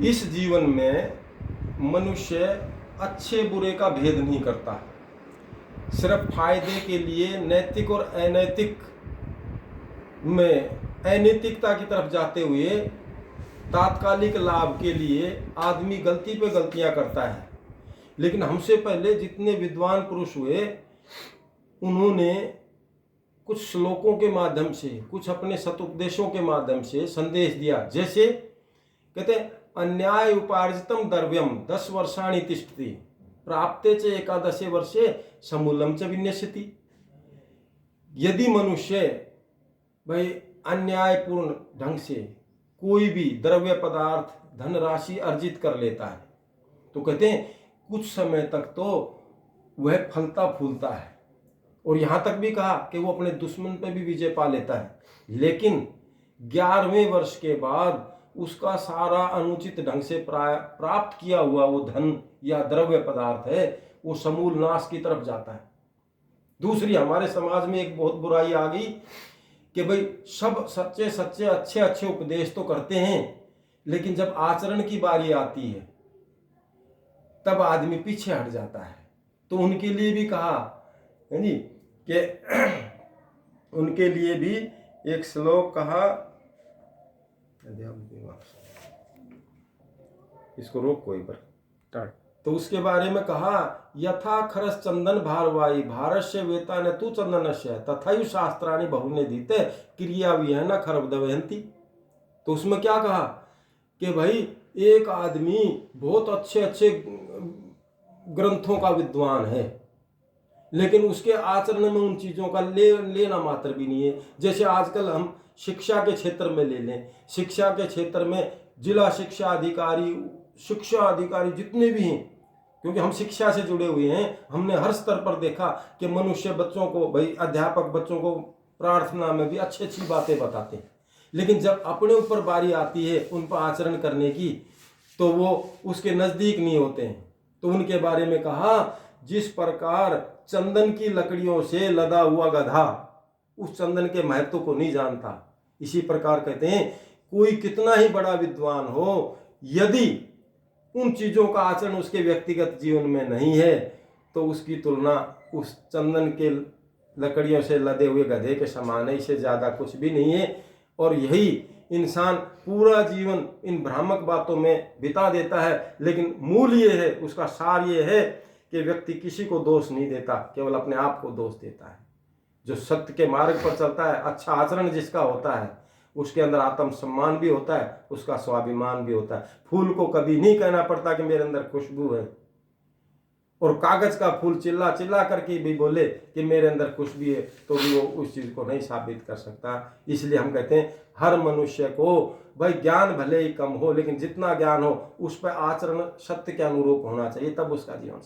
इस जीवन में मनुष्य अच्छे बुरे का भेद नहीं करता, सिर्फ फायदे के लिए नैतिक और अनैतिक में अनैतिकता की तरफ जाते हुए तात्कालिक लाभ के लिए आदमी गलती पे गलतियां करता है। लेकिन हमसे पहले जितने विद्वान पुरुष हुए उन्होंने कुछ श्लोकों के माध्यम से, कुछ अपने सतुपदेशों के माध्यम से संदेश दिया। जैसे कहते हैं, अन्याय उपार्जितम द्रव्यम 10 वर्षाणि तिष्ठति प्राप्ते च एकादशे वर्षे समूलम च विन्यस्यति। यदि मनुष्य भाई अन्यायपूर्ण ढंग से कोई भी द्रव्य पदार्थ धनराशि अर्जित कर लेता है तो कहते हैं कुछ समय तक तो वह फलता फूलता है, और यहां तक भी कहा कि वो अपने दुश्मन पर भी विजय पा लेता है। लेकिन 11वें वर्ष के बाद उसका सारा अनुचित ढंग से प्राप्त किया हुआ वो धन या द्रव्य पदार्थ है वो समूल नाश की तरफ जाता है। दूसरी, हमारे समाज में एक बहुत बुराई आ गई कि भाई सब सच्चे सच्चे अच्छे अच्छे उपदेश तो करते हैं, लेकिन जब आचरण की बारी आती है तब आदमी पीछे हट जाता है। तो उनके लिए भी कहा है नी कि उनके लिए भी एक श्लोक कहा, इसको रोक कोई पर, तो उसके बारे में कहा, यथा खरस चंदन भारवाई भारस्य वेता न तू चंदनस्य तथायु शास्त्राणि बहुने दीते क्रिया विहन खरबदवयंती। तो उसमें क्या कहा कि भाई एक आदमी बहुत अच्छे अच्छे ग्रंथों का विद्वान है, लेकिन उसके आचरण में उन चीज़ों का लेना मात्र भी नहीं है। जैसे आजकल हम शिक्षा के क्षेत्र में ले लें, शिक्षा के क्षेत्र में जिला शिक्षा अधिकारी जितने भी हैं, क्योंकि हम शिक्षा से जुड़े हुए हैं, हमने हर स्तर पर देखा कि मनुष्य बच्चों को, भाई अध्यापक बच्चों को प्रार्थना में भी अच्छी अच्छी बातें बताते हैं, लेकिन जब अपने ऊपर बारी आती है उन पर आचरण करने की तो वो उसके नज़दीक नहीं होते हैं। तो उनके बारे में कहा, जिस प्रकार चंदन की लकड़ियों से लदा हुआ गधा उस चंदन के महत्व को नहीं जानता, इसी प्रकार कहते हैं कोई कितना ही बड़ा विद्वान हो, यदि उन चीज़ों का आचरण उसके व्यक्तिगत जीवन में नहीं है तो उसकी तुलना उस चंदन के लकड़ियों से लदे हुए गधे के समान है, इससे ज़्यादा कुछ भी नहीं है। और यही इंसान पूरा जीवन इन भ्रामक बातों में बिता देता है, लेकिन मूल ये है, उसका सार ये है कि व्यक्ति किसी को दोष नहीं देता, केवल अपने आप को दोष देता है। जो सत्य के मार्ग पर चलता है, अच्छा आचरण जिसका होता है, उसके अंदर आत्मसम्मान भी होता है, उसका स्वाभिमान भी होता है। फूल को कभी नहीं कहना पड़ता कि मेरे अंदर खुशबू है, और कागज का फूल चिल्ला चिल्ला करके भी बोले कि मेरे अंदर खुशबू है तो भी वो उस चीज़ को नहीं साबित कर सकता। इसलिए हम कहते हैं हर मनुष्य को भाई ज्ञान भले ही कम हो, लेकिन जितना ज्ञान हो उस पर आचरण सत्य के अनुरूप होना चाहिए, तब उसका जीवन